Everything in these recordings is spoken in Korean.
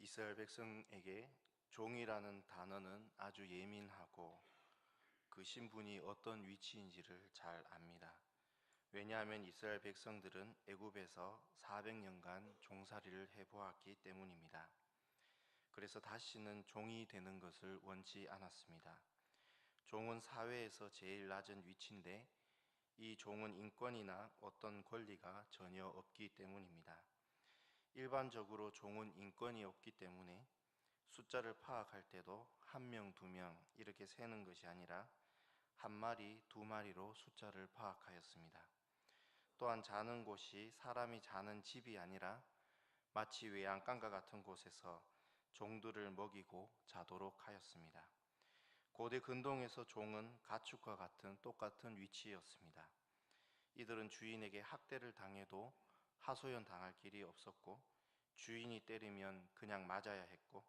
이스라엘 백성에게 종이라는 단어는 아주 예민하고 그 신분이 어떤 위치인지를 잘 압니다. 왜냐하면 이스라엘 백성들은 애굽에서 400년간 종살이를 해보았기 때문입니다. 그래서 다시는 종이 되는 것을 원치 않았습니다. 종은 사회에서 제일 낮은 위치인데 이 종은 인권이나 어떤 권리가 전혀 없기 때문입니다. 일반적으로 종은 인권이 없기 때문에 숫자를 파악할 때도 1명, 2명 이렇게 세는 것이 아니라 1마리, 2마리로 숫자를 파악하였습니다. 또한 자는 곳이 사람이 자는 집이 아니라 마치 외양간과 같은 곳에서 종들을 먹이고 자도록 하였습니다. 고대 근동에서 종은 가축과 같은 똑같은 위치였습니다. 이들은 주인에게 학대를 당해도 하소연 당할 길이 없었고 주인이 때리면 그냥 맞아야 했고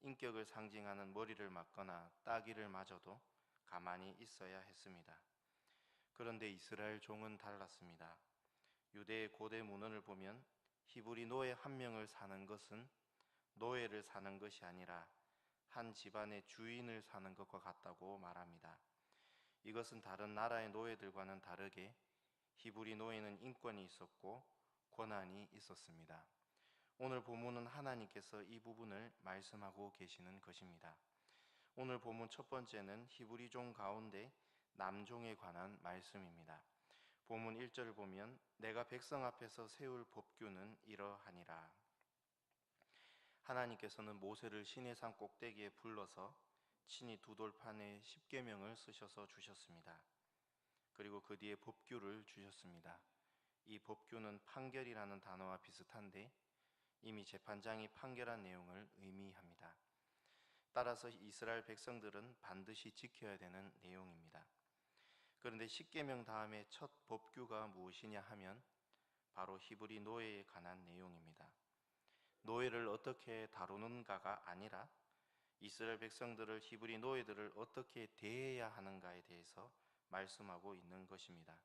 인격을 상징하는 머리를 맞거나 따귀를 맞아도 가만히 있어야 했습니다. 그런데 이스라엘 종은 달랐습니다. 유대의 고대 문헌을 보면 히브리 노예 1명을 사는 것은 노예를 사는 것이 아니라 한 집안의 주인을 사는 것과 같다고 말합니다. 이것은 다른 나라의 노예들과는 다르게 히브리 노예는 인권이 있었고 권한이 있었습니다. 오늘 본문은 하나님께서 이 부분을 말씀하고 계시는 것입니다. 오늘 본문 첫 번째는 히브리 종 가운데 남종에 관한 말씀입니다. 본문 1절을 보면 내가 백성 앞에서 세울 법규는 이러하니라. 하나님께서는 모세를 시내산 꼭대기에 불러서 친히 두 돌판에 십계명을 쓰셔서 주셨습니다. 그리고 그 뒤에 법규를 주셨습니다. 이 법규는 판결이라는 단어와 비슷한데 이미 재판장이 판결한 내용을 의미합니다. 따라서 이스라엘 백성들은 반드시 지켜야 되는 내용입니다. 그런데 십계명 다음에 첫 법규가 무엇이냐 하면 바로 히브리 노예에 관한 내용입니다. 노예를 어떻게 다루는가가 아니라 이스라엘 백성들을 히브리 노예들을 어떻게 대해야 하는가에 대해서 말씀하고 있는 것입니다.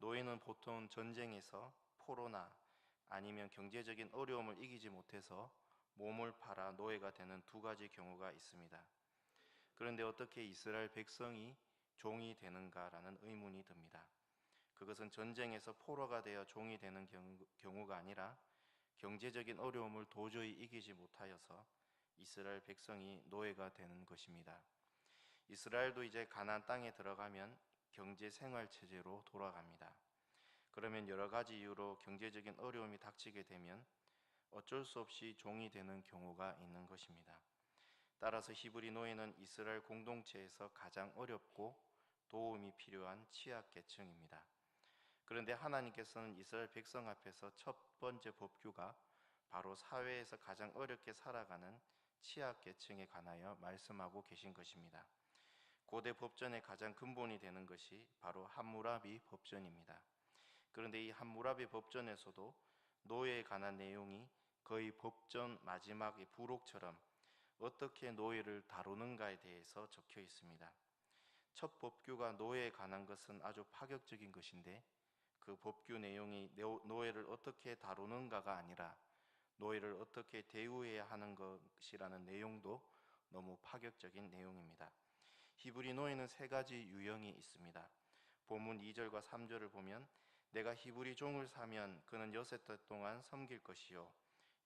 노예는 보통 전쟁에서 포로나 아니면 경제적인 어려움을 이기지 못해서 몸을 팔아 노예가 되는 두 가지 경우가 있습니다. 그런데 어떻게 이스라엘 백성이 종이 되는가라는 의문이 듭니다. 그것은 전쟁에서 포로가 되어 종이 되는 경우가 아니라 경제적인 어려움을 도저히 이기지 못하여서 이스라엘 백성이 노예가 되는 것입니다. 이스라엘도 이제 가나안 땅에 들어가면 경제 생활 체제로 돌아갑니다. 그러면 여러 가지 이유로 경제적인 어려움이 닥치게 되면 어쩔 수 없이 종이 되는 경우가 있는 것입니다. 따라서 히브리 노예는 이스라엘 공동체에서 가장 어렵고 도움이 필요한 취약계층입니다. 그런데 하나님께서는 이스라엘 백성 앞에서 첫 번째 법규가 바로 사회에서 가장 어렵게 살아가는 취약계층에 관하여 말씀하고 계신 것입니다. 고대 법전의 가장 근본이 되는 것이 바로 함무라비 법전입니다. 그런데 이 함무라비 법전에서도 노예에 관한 내용이 거의 법전 마지막의 부록처럼 어떻게 노예를 다루는가에 대해서 적혀 있습니다. 첫 법규가 노예에 관한 것은 아주 파격적인 것인데 그 법규 내용이 노예를 어떻게 다루는가가 아니라 노예를 어떻게 대우해야 하는 것이라는 내용도 너무 파격적인 내용입니다. 히브리 노예는 3가지 유형이 있습니다. 본문 2절과 3절을 보면 내가 히브리 종을 사면 그는 6달 동안 섬길 것이요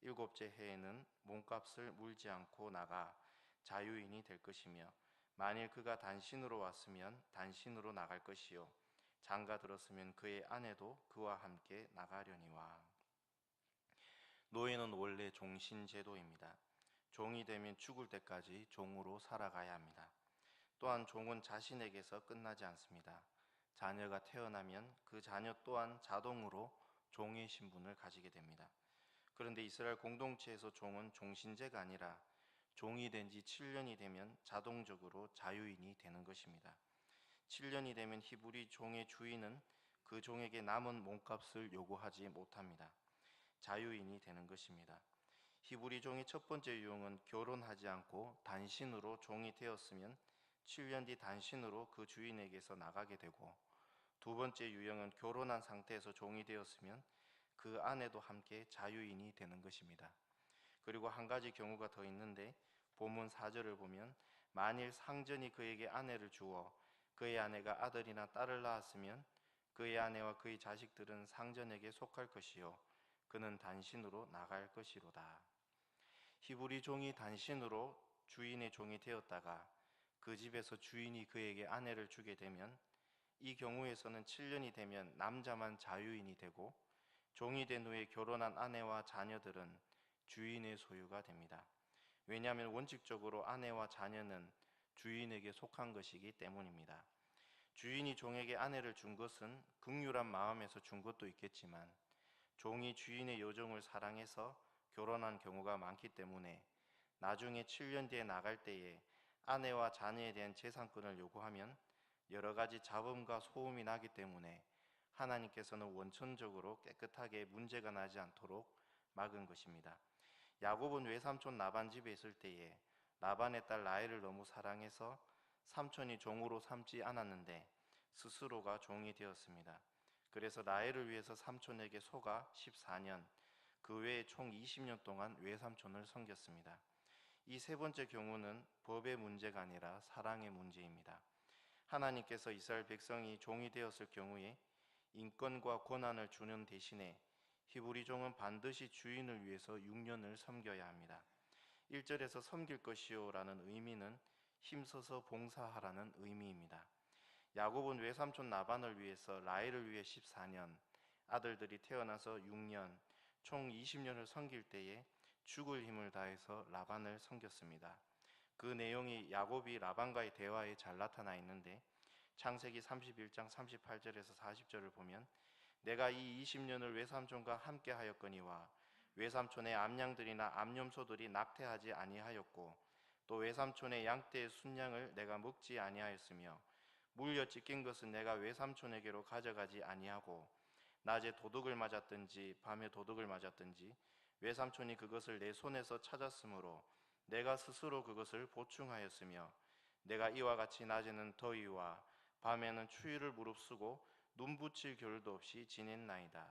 7째 해에는 몸값을 물지 않고 나가 자유인이 될 것이며 만일 그가 단신으로 왔으면 단신으로 나갈 것이요 장가 들었으면 그의 아내도 그와 함께 나가려니와. 노예는 원래 종신제도입니다. 종이 되면 죽을 때까지 종으로 살아가야 합니다. 또한 종은 자신에게서 끝나지 않습니다. 자녀가 태어나면 그 자녀 또한 자동으로 종의 신분을 가지게 됩니다. 그런데 이스라엘 공동체에서 종은 종신제가 아니라 종이 된 지 7년이 되면 자동적으로 자유인이 되는 것입니다. 7년이 되면 히브리 종의 주인은 그 종에게 남은 몸값을 요구하지 못합니다. 자유인이 되는 것입니다. 히브리 종의 첫 번째 유형은 결혼하지 않고 단신으로 종이 되었으면 7년 뒤 단신으로 그 주인에게서 나가게 되고, 두 번째 유형은 결혼한 상태에서 종이 되었으면 그 아내도 함께 자유인이 되는 것입니다. 그리고 한 가지 경우가 더 있는데 본문 4절을 보면 만일 상전이 그에게 아내를 주어 그의 아내가 아들이나 딸을 낳았으면 그의 아내와 그의 자식들은 상전에게 속할 것이요 그는 단신으로 나갈 것이로다. 히브리 종이 단신으로 주인의 종이 되었다가 그 집에서 주인이 그에게 아내를 주게 되면 이 경우에서는 7년이 되면 남자만 자유인이 되고 종이 된 후에 결혼한 아내와 자녀들은 주인의 소유가 됩니다. 왜냐하면 원칙적으로 아내와 자녀는 주인에게 속한 것이기 때문입니다. 주인이 종에게 아내를 준 것은 긍휼한 마음에서 준 것도 있겠지만 종이 주인의 여종을 사랑해서 결혼한 경우가 많기 때문에 나중에 7년 뒤에 나갈 때에 아내와 자녀에 대한 재산권을 요구하면 여러 가지 잡음과 소음이 나기 때문에 하나님께서는 원천적으로 깨끗하게 문제가 나지 않도록 막은 것입니다. 야곱은 외삼촌 라반 집에 있을 때에 라반의 딸 라헬을 너무 사랑해서 삼촌이 종으로 삼지 않았는데 스스로가 종이 되었습니다. 그래서 라헬을 위해서 삼촌에게 속아 14년, 그 외에 총 20년 동안 외삼촌을 섬겼습니다. 이 세 번째 경우는 법의 문제가 아니라 사랑의 문제입니다. 하나님께서 이스라엘 백성이 종이 되었을 경우에 인권과 권한을 주는 대신에 히브리 종은 반드시 주인을 위해서 6년을 섬겨야 합니다. 1절에서 섬길 것이요 라는 의미는 힘써서 봉사하라는 의미입니다. 야곱은 외삼촌 라반을 위해서 라헬을 위해 14년, 아들들이 태어나서 6년, 총 20년을 섬길 때에 죽을 힘을 다해서 라반을 섬겼습니다. 그 내용이 야곱이 라반과의 대화에 잘 나타나 있는데 창세기 31장 38절에서 40절을 보면 내가 이 20년을 외삼촌과 함께 하였거니와 외삼촌의 암양들이나 암염소들이 낙태하지 아니하였고 또 외삼촌의 양떼의 순양을 내가 먹지 아니하였으며 물려 찢긴 것은 내가 외삼촌에게로 가져가지 아니하고 낮에 도둑을 맞았든지 밤에 도둑을 맞았든지 외삼촌이 그것을 내 손에서 찾았으므로 내가 스스로 그것을 보충하였으며 내가 이와 같이 낮에는 더위와 밤에는 추위를 무릅쓰고 눈 붙일 겨를도 없이 지냈나이다.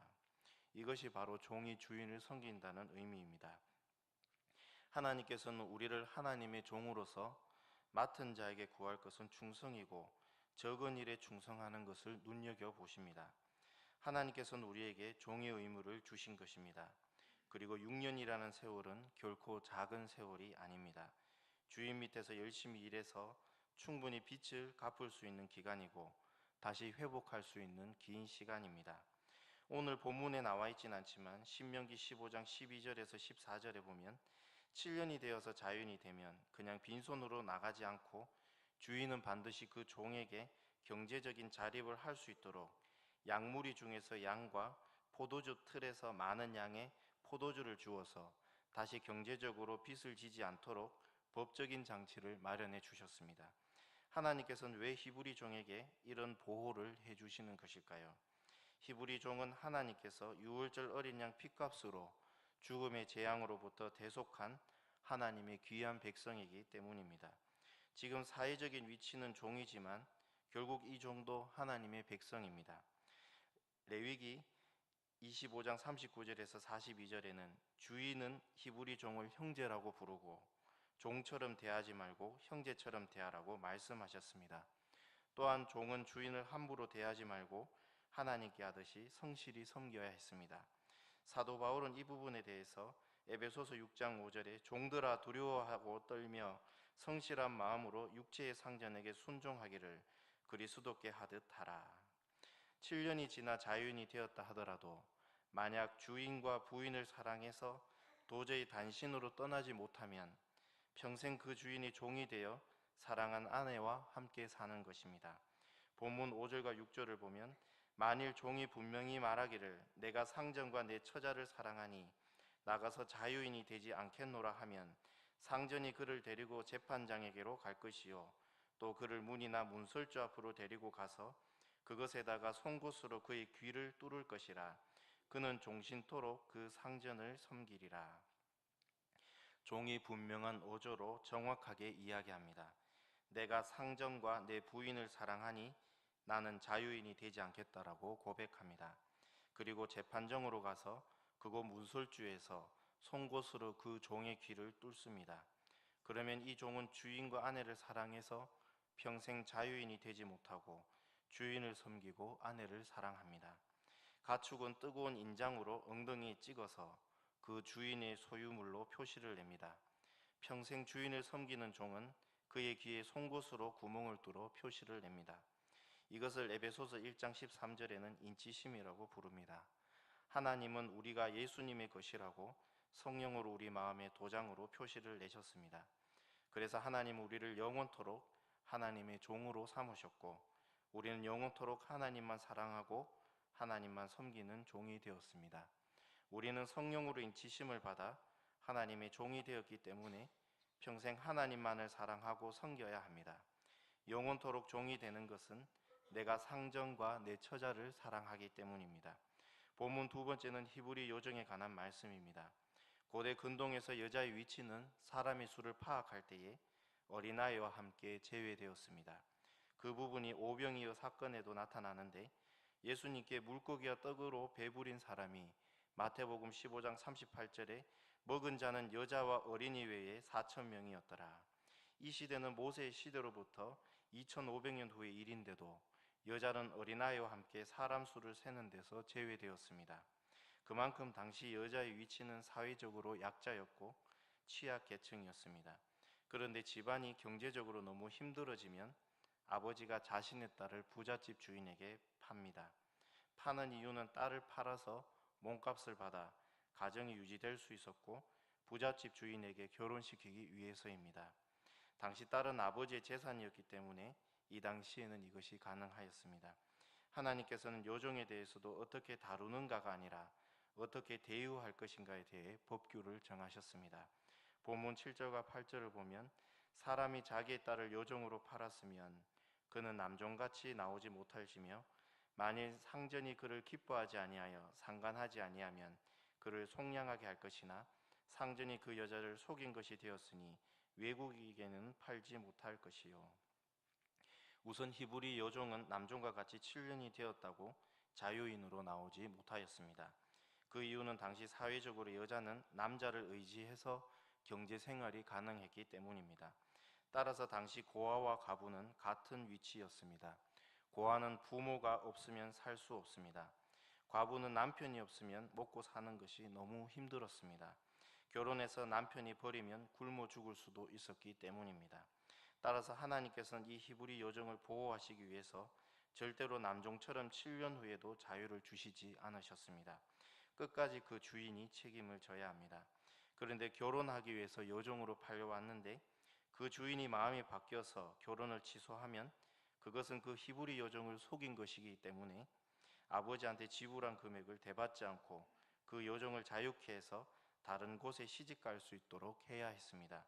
이것이 바로 종이 주인을 섬긴다는 의미입니다. 하나님께서는 우리를 하나님의 종으로서 맡은 자에게 구할 것은 충성이고 적은 일에 충성하는 것을 눈여겨보십니다. 하나님께서는 우리에게 종의 의무를 주신 것입니다. 그리고 6년이라는 세월은 결코 작은 세월이 아닙니다. 주인 밑에서 열심히 일해서 충분히 빚을 갚을 수 있는 기간이고 다시 회복할 수 있는 긴 시간입니다. 오늘 본문에 나와 있진 않지만 신명기 15장 12절에서 14절에 보면 7년이 되어서 자유인이 되면 그냥 빈손으로 나가지 않고 주인은 반드시 그 종에게 경제적인 자립을 할 수 있도록 양무리 중에서 양과 포도주 틀에서 많은 양의 포도주를 주어서 다시 경제적으로 빚을 지지 않도록 법적인 장치를 마련해 주셨습니다. 하나님께서는 왜 히브리 종에게 이런 보호를 해주시는 것일까요? 히브리 종은 하나님께서 유월절 어린 양 핏값으로 죽음의 재앙으로부터 대속한 하나님의 귀한 백성이기 때문입니다. 지금 사회적인 위치는 종이지만 결국 이 종도 하나님의 백성입니다. 레위기 25장 39절에서 42절에는 주인은 히브리 종을 형제라고 부르고 종처럼 대하지 말고 형제처럼 대하라고 말씀하셨습니다. 또한 종은 주인을 함부로 대하지 말고 하나님께 하듯이 성실히 섬겨야 했습니다. 사도 바울은 이 부분에 대해서 에베소서 6장 5절에 종들아 두려워하고 떨며 성실한 마음으로 육체의 상전에게 순종하기를 그리스도께 하듯 하라. 7년이 지나 자유인이 되었다 하더라도 만약 주인과 부인을 사랑해서 도저히 단신으로 떠나지 못하면 평생 그 주인이 종이 되어 사랑한 아내와 함께 사는 것입니다. 본문 5절과 6절을 보면 만일 종이 분명히 말하기를 내가 상전과 내 처자를 사랑하니 나가서 자유인이 되지 않겠노라 하면 상전이 그를 데리고 재판장에게로 갈 것이요 또 그를 문이나 문설주 앞으로 데리고 가서 그것에다가 송곳으로 그의 귀를 뚫을 것이라. 그는 종신토록 그 상전을 섬기리라. 종이 분명한 어조로 정확하게 이야기합니다. 내가 상전과 내 부인을 사랑하니 나는 자유인이 되지 않겠다라고 고백합니다. 그리고 재판정으로 가서 그곳 문설주에서 송곳으로 그 종의 귀를 뚫습니다. 그러면 이 종은 주인과 아내를 사랑해서 평생 자유인이 되지 못하고 주인을 섬기고 아내를 사랑합니다. 가축은 뜨거운 인장으로 엉덩이에 찍어서 그 주인의 소유물로 표시를 냅니다. 평생 주인을 섬기는 종은 그의 귀에 송곳으로 구멍을 뚫어 표시를 냅니다. 이것을 에베소서 1장 13절에는 인치심이라고 부릅니다. 하나님은 우리가 예수님의 것이라고 성령으로 우리 마음의 도장으로 표시를 내셨습니다. 그래서 하나님은 우리를 영원토록 하나님의 종으로 삼으셨고 우리는 영원토록 하나님만 사랑하고 하나님만 섬기는 종이 되었습니다. 우리는 성령으로 인치심을 받아 하나님의 종이 되었기 때문에 평생 하나님만을 사랑하고 섬겨야 합니다. 영원토록 종이 되는 것은 내가 상전과 내 처자를 사랑하기 때문입니다. 본문 두 번째는 히브리 요정에 관한 말씀입니다. 고대 근동에서 여자의 위치는 사람의 수를 파악할 때에 어린아이와 함께 제외되었습니다. 그 부분이 오병이어 사건에도 나타나는데 예수님께 물고기와 떡으로 배부린 사람이 마태복음 15장 38절에 먹은 자는 여자와 어린이 외에 4,000명이었더라. 이 시대는 모세의 시대로부터 2500년 후의 일인데도 여자는 어린아이와 함께 사람 수를 세는 데서 제외되었습니다. 그만큼 당시 여자의 위치는 사회적으로 약자였고 취약계층이었습니다. 그런데 집안이 경제적으로 너무 힘들어지면 아버지가 자신의 딸을 부잣집 주인에게 팝니다. 파는 이유는 딸을 팔아서 몸값을 받아 가정이 유지될 수 있었고 부잣집 주인에게 결혼시키기 위해서입니다. 당시 딸은 아버지의 재산이었기 때문에 이 당시에는 이것이 가능하였습니다. 하나님께서는 요정에 대해서도 어떻게 다루는가가 아니라 어떻게 대우할 것인가에 대해 법규를 정하셨습니다. 본문 7절과 8절을 보면 사람이 자기의 딸을 요정으로 팔았으면 그는 남종같이 나오지 못할지며 만일 상전이 그를 기뻐하지 아니하여 상관하지 아니하면 그를 속량하게 할 것이나 상전이 그 여자를 속인 것이 되었으니 외국인에게는 팔지 못할 것이요. 우선 히브리 여종은 남종과 같이 7년이 되었다고 자유인으로 나오지 못하였습니다. 그 이유는 당시 사회적으로 여자는 남자를 의지해서 경제 생활이 가능했기 때문입니다. 따라서 당시 고아와 과부는 같은 위치였습니다. 고아는 부모가 없으면 살 수 없습니다. 과부는 남편이 없으면 먹고 사는 것이 너무 힘들었습니다. 결혼해서 남편이 버리면 굶어 죽을 수도 있었기 때문입니다. 따라서 하나님께서는 이 히브리 여종을 보호하시기 위해서 절대로 남종처럼 7년 후에도 자유를 주시지 않으셨습니다. 끝까지 그 주인이 책임을 져야 합니다. 그런데 결혼하기 위해서 여종으로 팔려왔는데 그 주인이 마음이 바뀌어서 결혼을 취소하면 그것은 그 히브리 여종을 속인 것이기 때문에 아버지한테 지불한 금액을 대받지 않고 그 여종을 자유케 해서 다른 곳에 시집갈 수 있도록 해야 했습니다.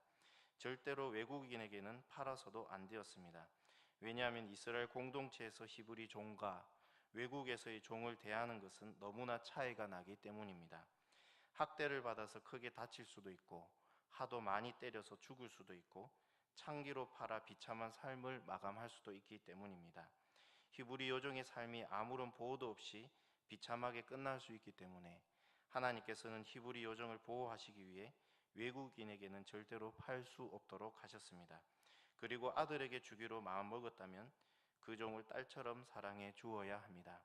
절대로 외국인에게는 팔아서도 안 되었습니다. 왜냐하면 이스라엘 공동체에서 히브리 종과 외국에서의 종을 대하는 것은 너무나 차이가 나기 때문입니다. 학대를 받아서 크게 다칠 수도 있고 하도 많이 때려서 죽을 수도 있고 창기로 팔아 비참한 삶을 마감할 수도 있기 때문입니다. 히브리 여종의 삶이 아무런 보호도 없이 비참하게 끝날 수 있기 때문에 하나님께서는 히브리 여종을 보호하시기 위해 외국인에게는 절대로 팔 수 없도록 하셨습니다. 그리고 아들에게 주기로 마음먹었다면 그 종을 딸처럼 사랑해 주어야 합니다.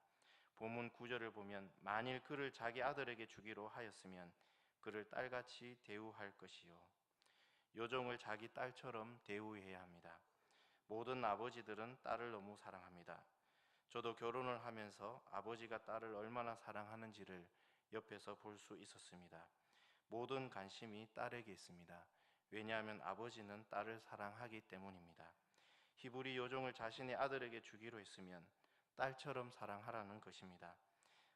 본문 9절을 보면 만일 그를 자기 아들에게 주기로 하였으면 그를 딸같이 대우할 것이요. 여종을 자기 딸처럼 대우해야 합니다. 모든 아버지들은 딸을 너무 사랑합니다. 저도 결혼을 하면서 아버지가 딸을 얼마나 사랑하는지를 옆에서 볼 수 있었습니다. 모든 관심이 딸에게 있습니다. 왜냐하면 아버지는 딸을 사랑하기 때문입니다. 히브리 여종을 자신의 아들에게 주기로 했으면 딸처럼 사랑하라는 것입니다.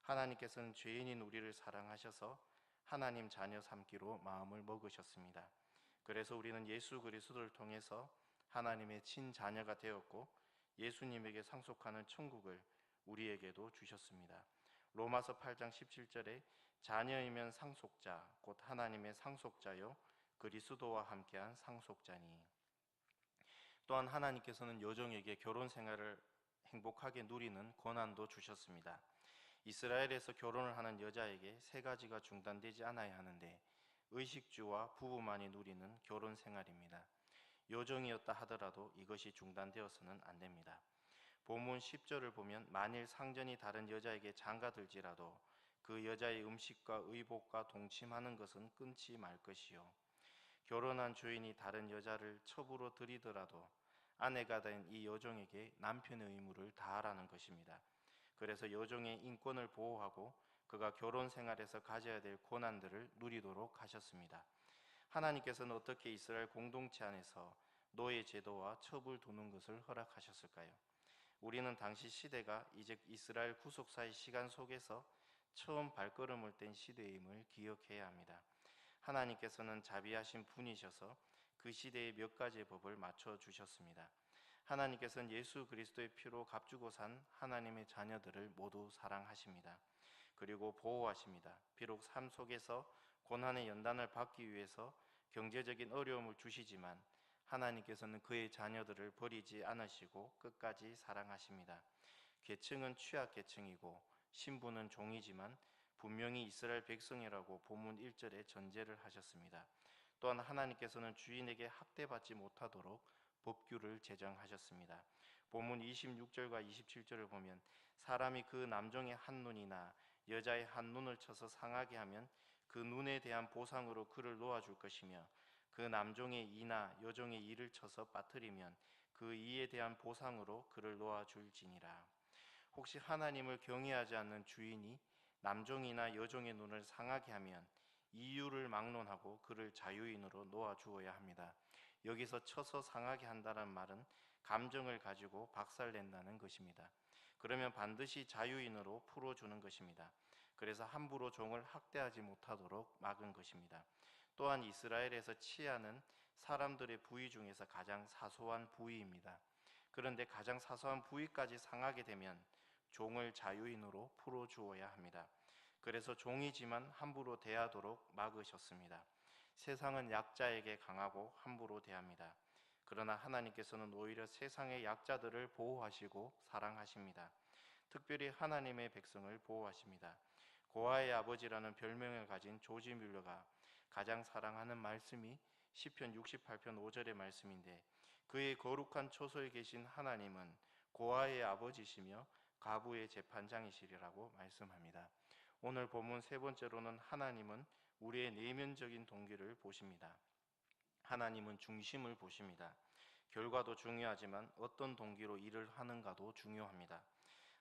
하나님께서는 죄인인 우리를 사랑하셔서 하나님 자녀 삼기로 마음을 먹으셨습니다. 그래서 우리는 예수 그리스도를 통해서 하나님의 친자녀가 되었고 예수님에게 상속하는 천국을 우리에게도 주셨습니다. 로마서 8장 17절에 자녀이면 상속자 곧 하나님의 상속자요 그리스도와 함께한 상속자니. 또한 하나님께서는 여종에게 결혼 생활을 행복하게 누리는 권한도 주셨습니다. 이스라엘에서 결혼을 하는 여자에게 세 가지가 중단되지 않아야 하는데 의식주와 부부만이 누리는 결혼 생활입니다. 요정이었다 하더라도 이것이 중단되어서는 안 됩니다. 본문 10절을 보면 만일 상전이 다른 여자에게 장가들지라도 그 여자의 음식과 의복과 동침하는 것은 끊지 말 것이요. 결혼한 주인이 다른 여자를 첩으로 들이더라도 아내가 된 이 여종에게 남편의 의무를 다하라는 것입니다. 그래서 여종의 인권을 보호하고 그가 결혼 생활에서 가져야 될 권한들을 누리도록 하셨습니다. 하나님께서는 어떻게 이스라엘 공동체 안에서 노예 제도와 첩을 두는 것을 허락하셨을까요? 우리는 당시 시대가 이제 이스라엘 구속사의 시간 속에서 처음 발걸음을 뗀 시대임을 기억해야 합니다. 하나님께서는 자비하신 분이셔서 그 시대의 몇 가지의 법을 맞춰 주셨습니다. 하나님께서는 예수 그리스도의 피로 값주고 산 하나님의 자녀들을 모두 사랑하십니다. 그리고 보호하십니다. 비록 삶 속에서 고난의 연단을 받기 위해서 경제적인 어려움을 주시지만 하나님께서는 그의 자녀들을 버리지 않으시고 끝까지 사랑하십니다. 계층은 취약 계층이고 신분은 종이지만 분명히 이스라엘 백성이라고 본문 1절에 전제를 하셨습니다. 또한 하나님께서는 주인에게 학대받지 못하도록 법규를 제정하셨습니다. 본문 26절과 27절을 보면 사람이 그 남종의 한 눈이나 여자의 한 눈을 쳐서 상하게 하면 그 눈에 대한 보상으로 그를 놓아줄 것이며 그 남종의 이나 여종의 이를 쳐서 빠뜨리면 그 이에 대한 보상으로 그를 놓아줄지니라. 혹시 하나님을 경외하지 않는 주인이 남종이나 여종의 눈을 상하게 하면 이유를 막론하고 그를 자유인으로 놓아주어야 합니다. 여기서 쳐서 상하게 한다는 말은 감정을 가지고 박살낸다는 것입니다. 그러면 반드시 자유인으로 풀어주는 것입니다. 그래서 함부로 종을 학대하지 못하도록 막은 것입니다. 또한 이스라엘에서 치아는 사람들의 부위 중에서 가장 사소한 부위입니다. 그런데 가장 사소한 부위까지 상하게 되면 종을 자유인으로 풀어주어야 합니다. 그래서 종이지만 함부로 대하도록 막으셨습니다. 세상은 약자에게 강하고 함부로 대합니다. 그러나 하나님께서는 오히려 세상의 약자들을 보호하시고 사랑하십니다. 특별히 하나님의 백성을 보호하십니다. 고아의 아버지라는 별명을 가진 조지 뮬러가 가장 사랑하는 말씀이 시편 68편 5절의 말씀인데 그의 거룩한 초소에 계신 하나님은 고아의 아버지시며 가부의 재판장이시리라고 말씀합니다. 오늘 본문 세 번째로는 하나님은 우리의 내면적인 동기를 보십니다. 하나님은 중심을 보십니다. 결과도 중요하지만 어떤 동기로 일을 하는가도 중요합니다.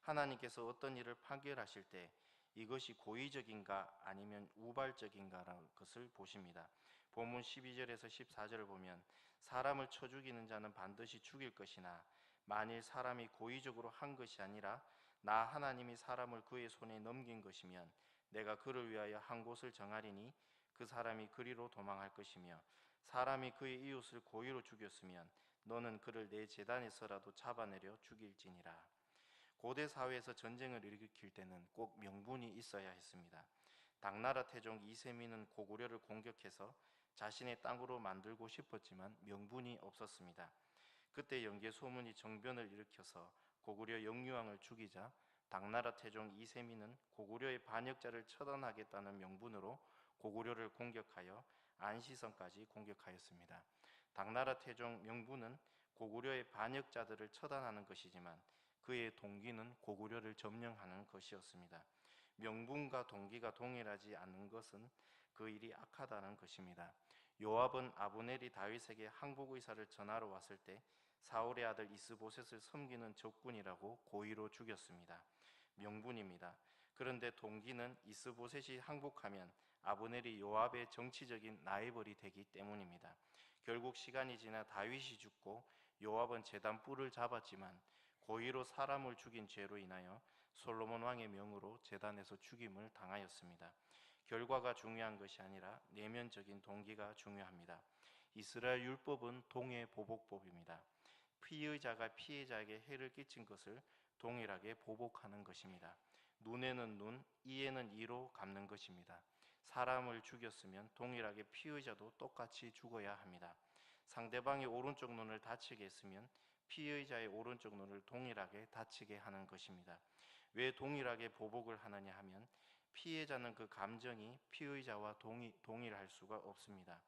하나님께서 어떤 일을 판결하실 때 이것이 고의적인가 아니면 우발적인가라는 것을 보십니다. 본문 12절에서 14절을 보면 사람을 쳐 죽이는 자는 반드시 죽일 것이나 만일 사람이 고의적으로 한 것이 아니라 나 하나님이 사람을 그의 손에 넘긴 것이면 내가 그를 위하여 한 곳을 정하리니 그 사람이 그리로 도망할 것이며 사람이 그의 이웃을 고의로 죽였으면 너는 그를 내 제단에서라도 잡아내려 죽일지니라. 고대 사회에서 전쟁을 일으킬 때는 꼭 명분이 있어야 했습니다. 당나라 태종 이세민은 고구려를 공격해서 자신의 땅으로 만들고 싶었지만 명분이 없었습니다. 그때 영계 소문이 정변을 일으켜서 고구려 영유왕을 죽이자 당나라 태종 이세민은 고구려의 반역자를 처단하겠다는 명분으로 고구려를 공격하여 안시성까지 공격하였습니다. 당나라 태종 명분은 고구려의 반역자들을 처단하는 것이지만 그의 동기는 고구려를 점령하는 것이었습니다. 명분과 동기가 동일하지 않는 것은 그 일이 악하다는 것입니다. 요압은 아브넬이 다윗에게 항복 의사를 전하러 왔을 때 사울의 아들 이스보셋을 섬기는 적군이라고 고의로 죽였습니다. 명분입니다. 그런데 동기는 이스보셋이 항복하면 아브넬이 요압의 정치적인 라이벌이 되기 때문입니다. 결국 시간이 지나 다윗이 죽고 요압은 제단 뿔을 잡았지만 고의로 사람을 죽인 죄로 인하여 솔로몬 왕의 명으로 제단에서 죽임을 당하였습니다. 결과가 중요한 것이 아니라 내면적인 동기가 중요합니다. 이스라엘 율법은 동해 보복법입니다. 피의자가 피해자에게 해를 끼친 것을 동일하게 보복하는 것입니다. 눈에는 눈, 이에는 이로 갚는 것입니다. 사람을 죽였으면 동일하게 피의자도 똑같이 죽어야 합니다. 상대방의 오른쪽 눈을 다치게 했으면 피의자의 오른쪽 눈을 동일하게 다치게 하는 것입니다. 왜 동일하게 보복을 하느냐 하면 피해자는 그 감정이 피의자와 동일할 수가 없습니다.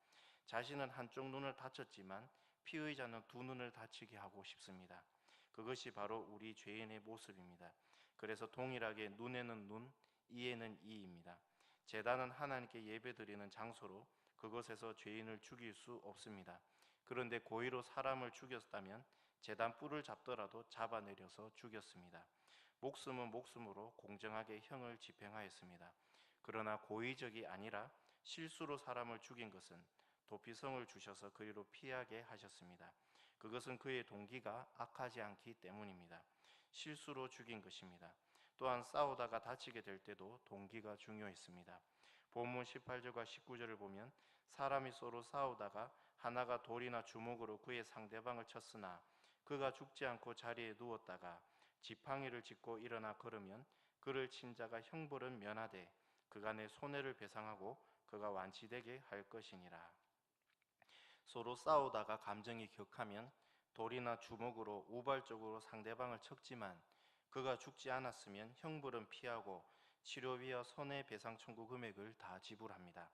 자신은 한쪽 눈을 다쳤지만 피의자는 두 눈을 다치게 하고 싶습니다. 그것이 바로 우리 죄인의 모습입니다. 그래서 동일하게 눈에는 눈, 이에는 이입니다. 제단은 하나님께 예배드리는 장소로 그곳에서 죄인을 죽일 수 없습니다. 그런데 고의로 사람을 죽였다면 제단 뿔을 잡더라도 잡아내려서 죽였습니다. 목숨은 목숨으로 공정하게 형을 집행하였습니다. 그러나 고의적이 아니라 실수로 사람을 죽인 것은 도피성을 주셔서 그리로 피하게 하셨습니다. 그것은 그의 동기가 악하지 않기 때문입니다. 실수로 죽인 것입니다. 또한 싸우다가 다치게 될 때도 동기가 중요했습니다. 본문 18절과 19절을 보면 사람이 서로 싸우다가 하나가 돌이나 주먹으로 그의 상대방을 쳤으나 그가 죽지 않고 자리에 누웠다가 지팡이를 짚고 일어나 걸으면 그를 친 자가 형벌은 면하되 그가 내 손해를 배상하고 그가 완치되게 할 것이니라. 서로 싸우다가 감정이 격하면 돌이나 주먹으로 우발적으로 상대방을 쳤지만 그가 죽지 않았으면 형벌은 피하고 치료비와 손해배상 청구 금액을 다 지불합니다.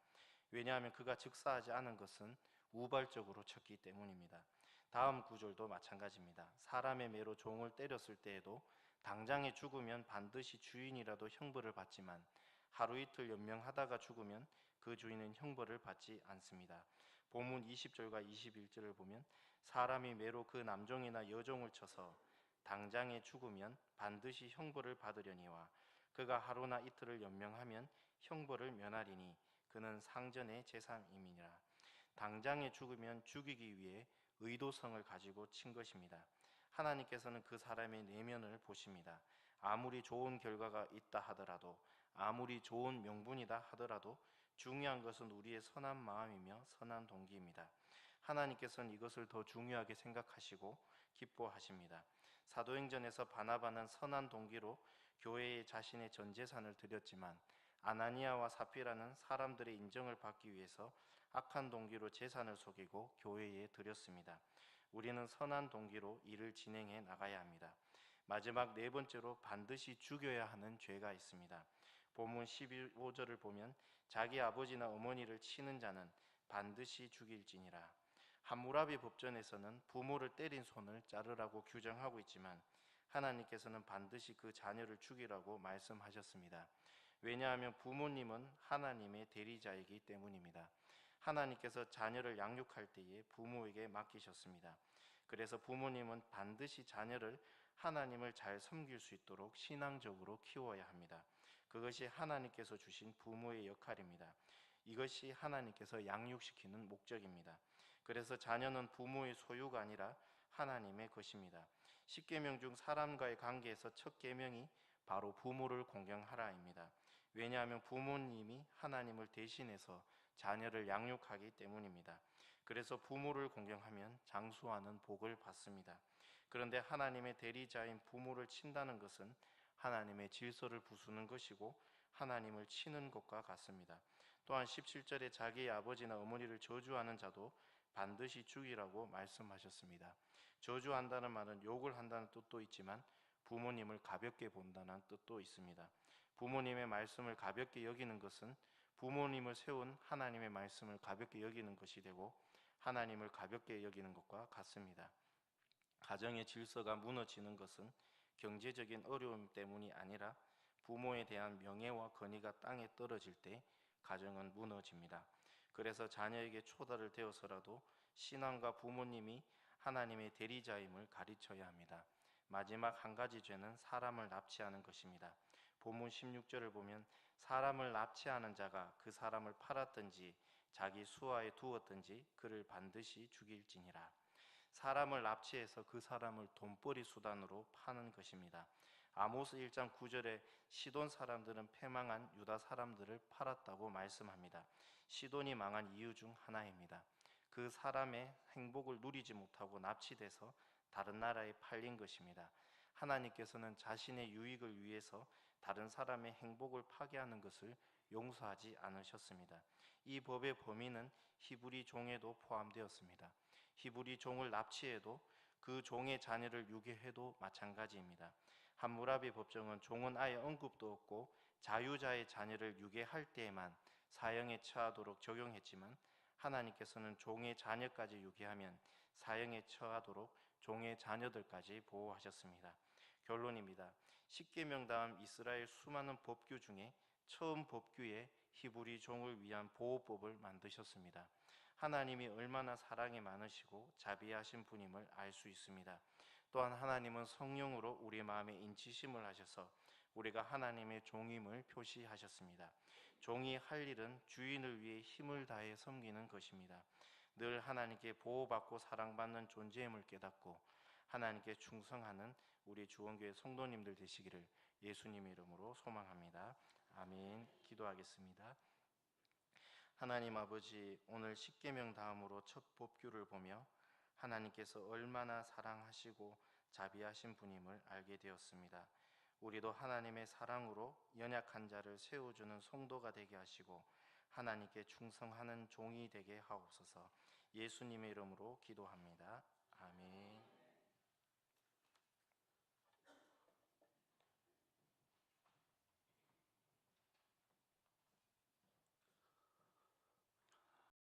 왜냐하면 그가 즉사하지 않은 것은 우발적으로 쳤기 때문입니다. 다음 구절도 마찬가지입니다. 사람의 매로 종을 때렸을 때에도 당장에 죽으면 반드시 주인이라도 형벌을 받지만 하루 이틀 연명하다가 죽으면 그 주인은 형벌을 받지 않습니다. 본문 20절과 21절을 보면 사람이 매로 그 남종이나 여종을 쳐서 당장에 죽으면 반드시 형벌을 받으려니와 그가 하루나 이틀을 연명하면 형벌을 면하리니 그는 상전의 제3임이니라. 당장에 죽으면 죽이기 위해 의도성을 가지고 친 것입니다. 하나님께서는 그 사람의 내면을 보십니다. 아무리 좋은 결과가 있다 하더라도, 아무리 좋은 명분이다 하더라도 중요한 것은 우리의 선한 마음이며 선한 동기입니다. 하나님께서는 이것을 더 중요하게 생각하시고 기뻐하십니다. 사도행전에서 바나바는 선한 동기로 교회에 자신의 전 재산을 드렸지만 아나니아와 사피라는 사람들의 인정을 받기 위해서 악한 동기로 재산을 속이고 교회에 드렸습니다. 우리는 선한 동기로 일을 진행해 나가야 합니다. 마지막 네 번째로 반드시 죽여야 하는 죄가 있습니다. 본문 15절을 보면 자기 아버지나 어머니를 치는 자는 반드시 죽일지니라. 함무라비 법전에서는 부모를 때린 손을 자르라고 규정하고 있지만 하나님께서는 반드시 그 자녀를 죽이라고 말씀하셨습니다. 왜냐하면 부모님은 하나님의 대리자이기 때문입니다. 하나님께서 자녀를 양육할 때에 부모에게 맡기셨습니다. 그래서 부모님은 반드시 자녀를 하나님을 잘 섬길 수 있도록 신앙적으로 키워야 합니다. 그것이 하나님께서 주신 부모의 역할입니다. 이것이 하나님께서 양육시키는 목적입니다. 그래서 자녀는 부모의 소유가 아니라 하나님의 것입니다. 10계명 중 사람과의 관계에서 첫 계명이 바로 부모를 공경하라입니다. 왜냐하면 부모님이 하나님을 대신해서 자녀를 양육하기 때문입니다. 그래서 부모를 공경하면 장수하는 복을 받습니다. 그런데 하나님의 대리자인 부모를 친다는 것은 하나님의 질서를 부수는 것이고 하나님을 치는 것과 같습니다. 또한 17절에 자기의 아버지나 어머니를 저주하는 자도 반드시 죽이라고 말씀하셨습니다. 저주한다는 말은 욕을 한다는 뜻도 있지만 부모님을 가볍게 본다는 뜻도 있습니다. 부모님의 말씀을 가볍게 여기는 것은 부모님을 세운 하나님의 말씀을 가볍게 여기는 것이 되고 하나님을 가볍게 여기는 것과 같습니다. 가정의 질서가 무너지는 것은 경제적인 어려움 때문이 아니라 부모에 대한 명예와 권위가 땅에 떨어질 때 가정은 무너집니다. 그래서 자녀에게 초달을 되어서라도 신앙과 부모님이 하나님의 대리자임을 가르쳐야 합니다. 마지막 한 가지 죄는 사람을 납치하는 것입니다. 본문 16절을 보면 사람을 납치하는 자가 그 사람을 팔았든지 자기 수하에 두었든지 그를 반드시 죽일지니라. 사람을 납치해서 그 사람을 돈벌이 수단으로 파는 것입니다. 아모스 1장 9절에 시돈 사람들은 패망한 유다 사람들을 팔았다고 말씀합니다. 시돈이 망한 이유 중 하나입니다. 그 사람의 행복을 누리지 못하고 납치돼서 다른 나라에 팔린 것입니다. 하나님께서는 자신의 유익을 위해서 다른 사람의 행복을 파괴하는 것을 용서하지 않으셨습니다. 이 법의 범위는 히브리 종에도 포함되었습니다. 히브리 종을 납치해도 그 종의 자녀를 유괴해도 마찬가지입니다. 함무라비 법정은 종은 아예 언급도 없고 자유자의 자녀를 유괴할 때에만 사형에 처하도록 적용했지만 하나님께서는 종의 자녀까지 유괴하면 사형에 처하도록 종의 자녀들까지 보호하셨습니다. 결론입니다. 십계명 다음 이스라엘 수많은 법규 중에 처음 법규에 히브리 종을 위한 보호법을 만드셨습니다. 하나님이 얼마나 사랑이 많으시고 자비하신 분임을 알 수 있습니다. 또한 하나님은 성령으로 우리 마음에 인치심을 하셔서 우리가 하나님의 종임을 표시하셨습니다. 종이 할 일은 주인을 위해 힘을 다해 섬기는 것입니다. 늘 하나님께 보호받고 사랑받는 존재임을 깨닫고 하나님께 충성하는 우리 주원교회 성도님들 되시기를 예수님의 이름으로 소망합니다. 아멘. 기도하겠습니다. 하나님 아버지, 오늘 십계명 다음으로 첫 법규를 보며 하나님께서 얼마나 사랑하시고 자비하신 분임을 알게 되었습니다. 우리도 하나님의 사랑으로 연약한 자를 세워주는 성도가 되게 하시고 하나님께 충성하는 종이 되게 하옵소서. 예수님의 이름으로 기도합니다.